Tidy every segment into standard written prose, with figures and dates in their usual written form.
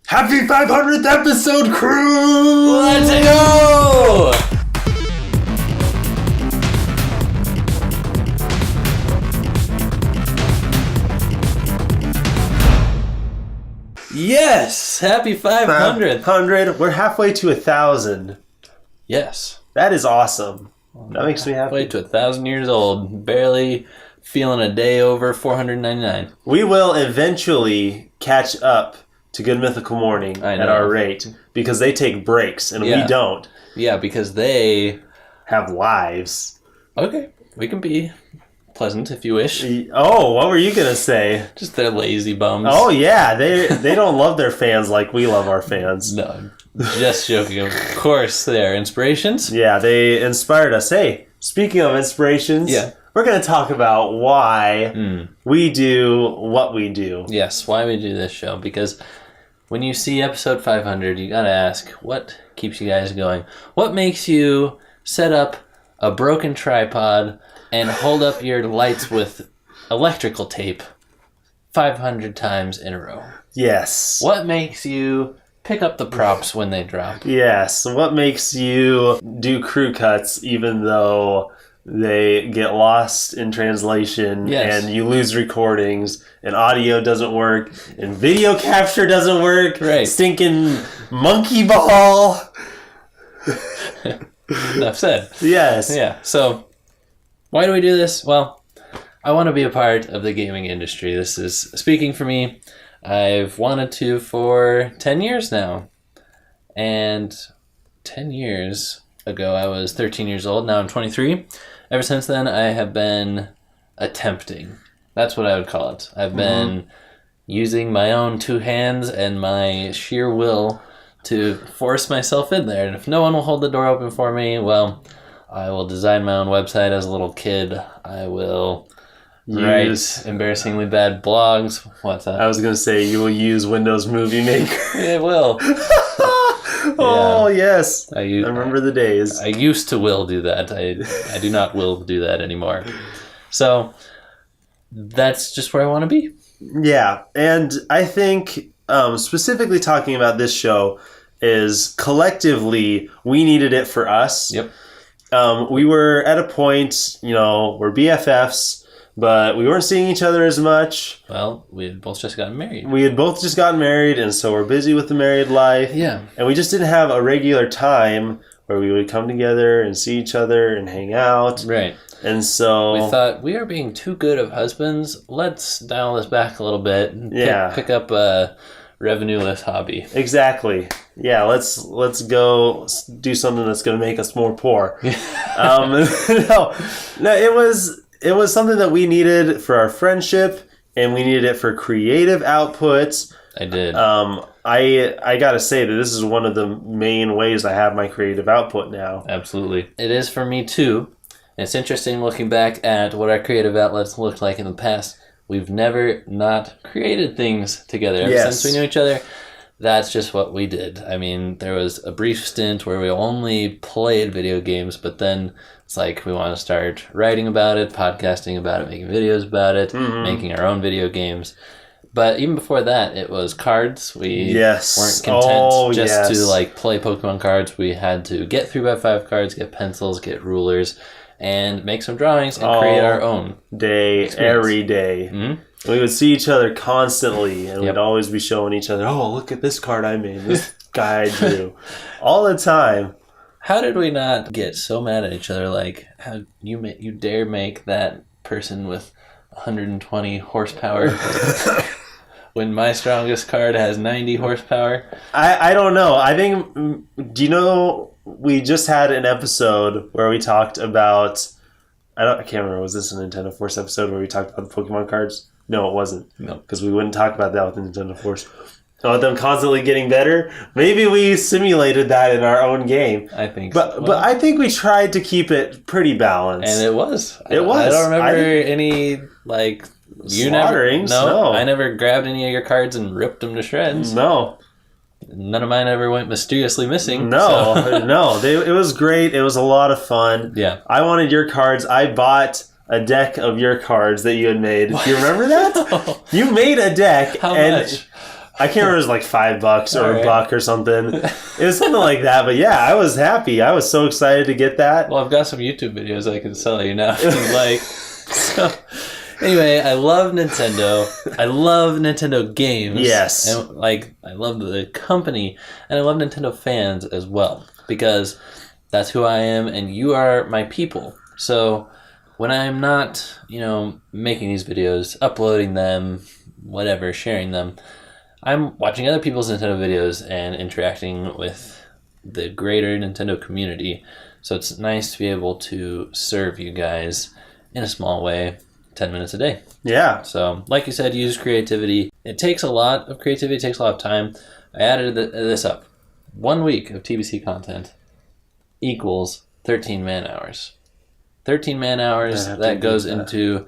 Happy 500th episode, crew! Let's go! Yes! Happy 500th! 100. We're halfway to 1,000. Yes. That is awesome. That makes me happy. Halfway to 1,000 years old. Barely feeling a day over 499. We will eventually catch up to Good Mythical Morning at our rate because they take breaks and we don't. Yeah, because they have lives. Okay, we can be pleasant if you wish. Oh, what were you going to say? Just they're lazy bums. Oh, yeah. They don't love their fans like we love our fans. No, just joking. Of course, they're inspirations. Yeah, they inspired us. Hey, speaking of inspirations, we're going to talk about why we do what we do. Yes, why we do this show. Because when you see episode 500, you got to ask, what keeps you guys going? What makes you set up a broken tripod and hold up your lights with electrical tape 500 times in a row? Yes. What makes you pick up the props when they drop? Yes. What makes you do crew cuts even though they get lost in translation and you lose recordings and audio doesn't work and video capture doesn't work? Right. Stinking monkey ball. Enough said. Yes. Yeah. So why do we do this? Well, I want to be a part of the gaming industry. This is speaking for me. I've wanted to for 10 years now. And 10 years ago, I was 13 years old. Now I'm 23. Ever since then, I have been attempting. That's what I would call it. I've been using my own two hands and my sheer will to force myself in there. And if no one will hold the door open for me, well, I will design my own website as a little kid. I will write embarrassingly bad blogs. What's that? I was going to say, you will use Windows Movie Maker. It will. Oh, yes. I remember the days. I used to will do that. I do not will do that anymore. So that's just where I want to be. Yeah. And I think specifically talking about this show is collectively we needed it for us. Yep. We were at a point, we're BFFs, but we weren't seeing each other as much. Well, we had both just gotten married. And so we're busy with the married life. Yeah. And we just didn't have a regular time where we would come together and see each other and hang out. Right. And so we thought, we are being too good of husbands. Let's dial this back a little bit and pick up a revenue-less hobby. Exactly. Yeah, let's go do something that's going to make us more poor. No, it was something that we needed for our friendship, and we needed it for creative outputs. I did. I got to say that this is one of the main ways I have my creative output now. Absolutely. It is for me, too. It's interesting looking back at what our creative outlets looked like in the past. We've never not created things together. Ever since we knew each other, that's just what we did. I mean, there was a brief stint where we only played video games, but then it's like we want to start writing about it, podcasting about it, making videos about it, making our own video games. But even before that, it was cards. We weren't content just to play Pokemon cards. We had to get 3x5 cards, get pencils, get rulers, and make some drawings and create our own every day. Mm-hmm. We would see each other constantly, and we'd always be showing each other, oh, look at this card I made, this guy I drew. All the time. How did we not get so mad at each other? Like, how you dare make that person with 120 horsepower when my strongest card has 90 horsepower? I don't know. I think, do you know, we just had an episode where we talked about, I can't remember, was this a Nintendo Force episode where we talked about the Pokemon cards? No, it wasn't. No. Because we wouldn't talk about that with the Nintendo Force. About them constantly getting better. Maybe we simulated that in our own game. I think so. But I think we tried to keep it pretty balanced. And it was. It was. I don't remember any, slaughterings. No. I never grabbed any of your cards and ripped them to shreds. No. None of mine ever went mysteriously missing. No, no. It was great. It was a lot of fun. Yeah. I wanted your cards. I bought a deck of your cards that you had made. What? Do you remember that? No. You made a deck. How much? I can't remember, it was like $5 or All right. $1 or something. It was something like that. But yeah, I was happy. I was so excited to get that. Well, I've got some YouTube videos I can sell you now if you'd like. So, anyway, I love Nintendo. I love Nintendo games. Yes. And, like, I love the company, and I love Nintendo fans as well, because that's who I am, and you are my people. So when I'm not, making these videos, uploading them, whatever, sharing them, I'm watching other people's Nintendo videos and interacting with the greater Nintendo community. So it's nice to be able to serve you guys in a small way, 10 minutes a day. Yeah. So, like you said, use creativity. It takes a lot of creativity. It takes a lot of time. I added this up. 1 week of TBC content equals 13 man hours. 13 man hours, that goes into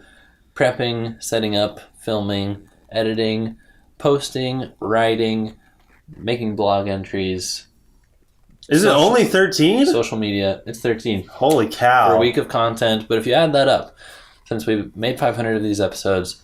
prepping, setting up, filming, editing, posting, writing, making blog entries. Is it only 13? Social media. It's 13. Holy cow. For a week of content. But if you add that up, since we've made 500 of these episodes,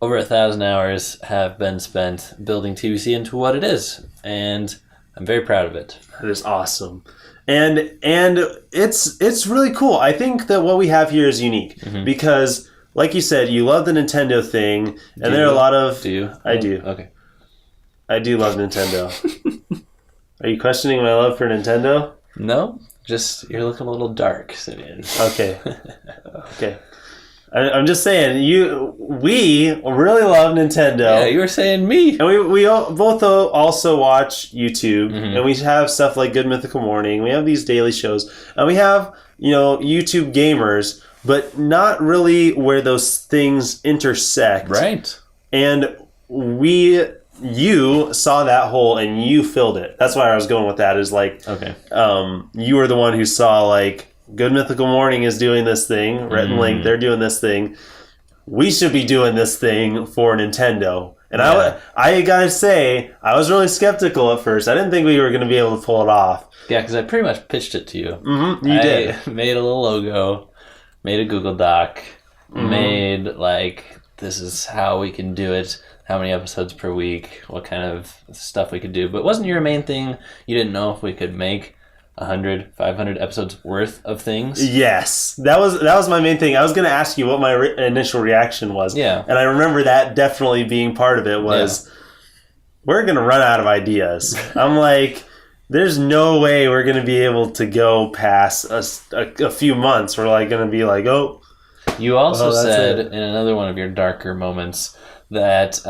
over 1,000 hours have been spent building TBC into what it is. And I'm very proud of it. That is awesome. And it's really cool. I think that what we have here is unique because, like you said, you love the Nintendo thing, and there are a lot of... Do you? I do. Okay. I do love Nintendo. Are you questioning my love for Nintendo? No, just you're looking a little dark, Simeon. Okay. Okay. I'm just saying, we really love Nintendo. Yeah, you were saying me. And we both also watch YouTube, and we have stuff like Good Mythical Morning. We have these daily shows, and we have, YouTube gamers, but not really where those things intersect. Right. And you saw that hole and you filled it. That's why I was going with that, is like, Okay. You were the one who saw, like, Good Mythical Morning is doing this thing. Rhett and Link, they're doing this thing. We should be doing this thing for Nintendo. And I gotta say, I was really skeptical at first. I didn't think we were going to be able to pull it off. Yeah, because I pretty much pitched it to you. Mm-hmm, you did. I made a little logo, made a Google Doc, made, this is how we can do it, how many episodes per week, what kind of stuff we could do. But wasn't your main thing, you didn't know if we could make 100, 500 episodes worth of things? Yes, that was my main thing. I was going to ask you what my initial reaction was. Yeah. And I remember that definitely being part of it was, we're going to run out of ideas. I'm like, there's no way we're going to be able to go past a few months. We're like going to be like, oh. You also said it. in another one of your darker moments that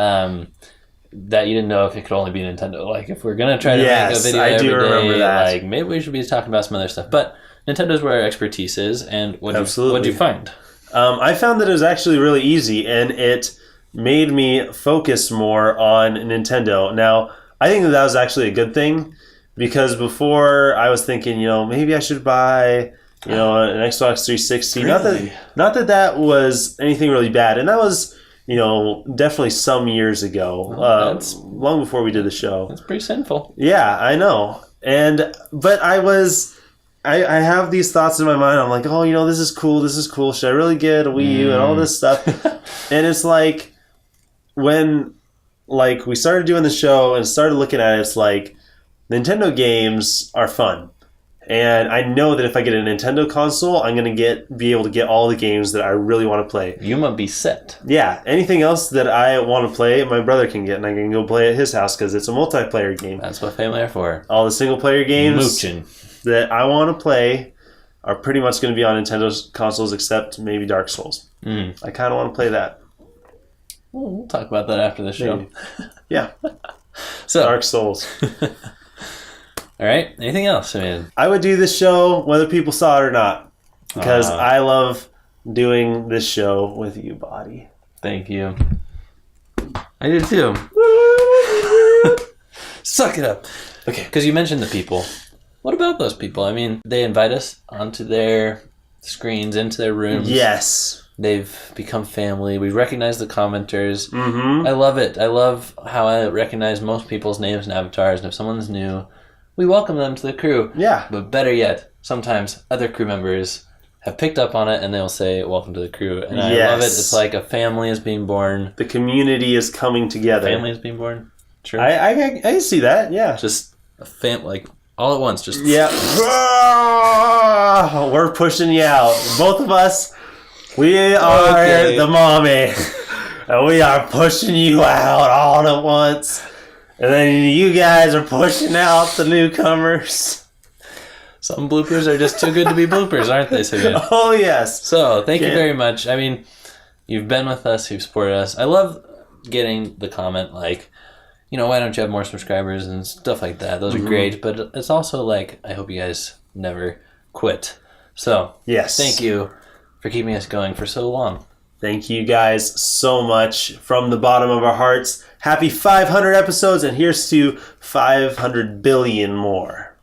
that you didn't know if it could only be Nintendo. Like, if we're going to try to make a video every day, like, maybe we should be talking about some other stuff. But Nintendo's where our expertise is, and what'd you find? I found that it was actually really easy, and it made me focus more on Nintendo. Now, I think that was actually a good thing, because before I was thinking, maybe I should buy, an Xbox 360. Really? Not that that was anything really bad, and that was, definitely some years ago, long before we did the show. That's pretty sinful. Yeah, I know. But I have these thoughts in my mind. I'm like, oh, this is cool. Should I really get a Wii U and all this stuff? And it's like, when, we started doing the show and started looking at it, it's like, Nintendo games are fun. And I know that if I get a Nintendo console, I'm going to be able to get all the games that I really want to play. You might be set. Yeah. Anything else that I want to play, my brother can get, and I can go play at his house because it's a multiplayer game. That's what family are for. All the single-player games Moochin' that I want to play are pretty much going to be on Nintendo's consoles, except maybe Dark Souls. I kind of want to play that. We'll talk about that after the show. Maybe. Yeah. So, Dark Souls. All right. Anything else? I would do this show whether people saw it or not, because I love doing this show with you, Buddy. Thank you. I did too. Suck it up. Okay, because you mentioned the people. What about those people? I mean, they invite us onto their screens, into their rooms. Yes. They've become family. We recognize the commenters. Mm-hmm. I love it. I love how I recognize most people's names and avatars, and if someone's new, we welcome them to the crew. Yeah. But better yet, sometimes other crew members have picked up on it and they'll say, welcome to the crew. And I love it. It's like a family is being born. The community is coming together. Family is being born. True. I see that. Yeah. Just like all at once. Just yeah. We're pushing you out. Both of us. We are the mommy, and we are pushing you out all at once. And then you guys are pushing out the newcomers. Some bloopers are just too good to be bloopers, aren't they, Simeon? Oh, yes. So, thank you very much. I mean, you've been with us, you've supported us. I love getting the comment like, why don't you have more subscribers and stuff like that. Those are great, but it's also like, I hope you guys never quit. So, yes. Thank you for keeping us going for so long. Thank you guys so much from the bottom of our hearts. Happy 500 episodes, and here's to 500 billion more.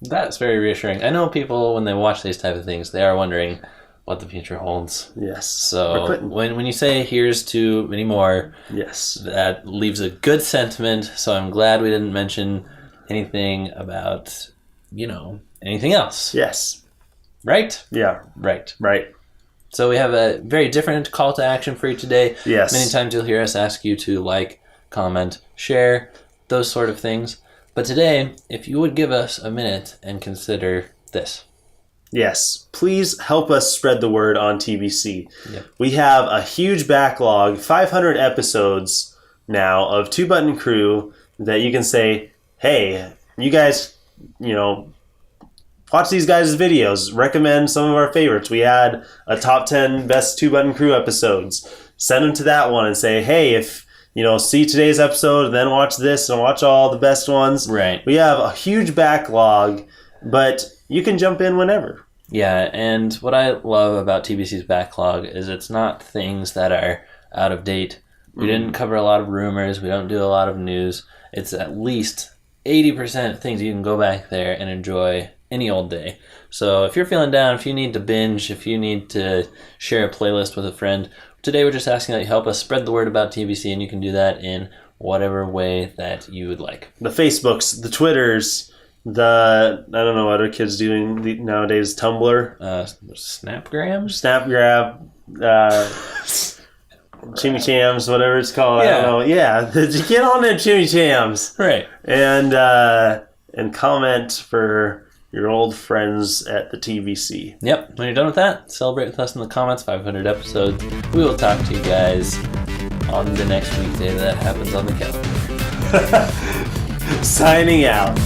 That's very reassuring. I know people, when they watch these type of things, they are wondering what the future holds. Yes. So when you say here's to many more, yes, that leaves a good sentiment. So I'm glad we didn't mention anything about, anything else. Yes. Right? Yeah. Right. Right. So we have a very different call to action for you today. Yes. Many times you'll hear us ask you to like, comment, share, those sort of things. But today, if you would give us a minute and consider this. Yes. Please help us spread the word on TBC. Yep. We have a huge backlog, 500 episodes now of Two Button Crew that you can say, hey, you guys, watch these guys' videos. Recommend some of our favorites. We had a top 10 best Two Button Crew episodes. Send them to that one and say, hey, if see today's episode and then watch this and watch all the best ones. Right. We have a huge backlog, but you can jump in whenever. Yeah, and what I love about TBC's backlog is it's not things that are out of date. We didn't cover a lot of rumors. We don't do a lot of news. It's at least 80% things you can go back there and enjoy any old day. So if you're feeling down, if you need to binge, if you need to share a playlist with a friend, today we're just asking that you help us spread the word about TBC, and you can do that in whatever way that you would like. The Facebooks, the Twitters, I don't know what are kids doing nowadays, Tumblr. Snapgram? Chimichams, whatever it's called. Yeah. I don't know. Yeah, get on there, Chimichams. Right. And comment for your old friends at the TBC. Yep. When you're done with that, celebrate with us in the comments. 500 episodes. We will talk to you guys on the next weekday that happens on the calendar. Signing out.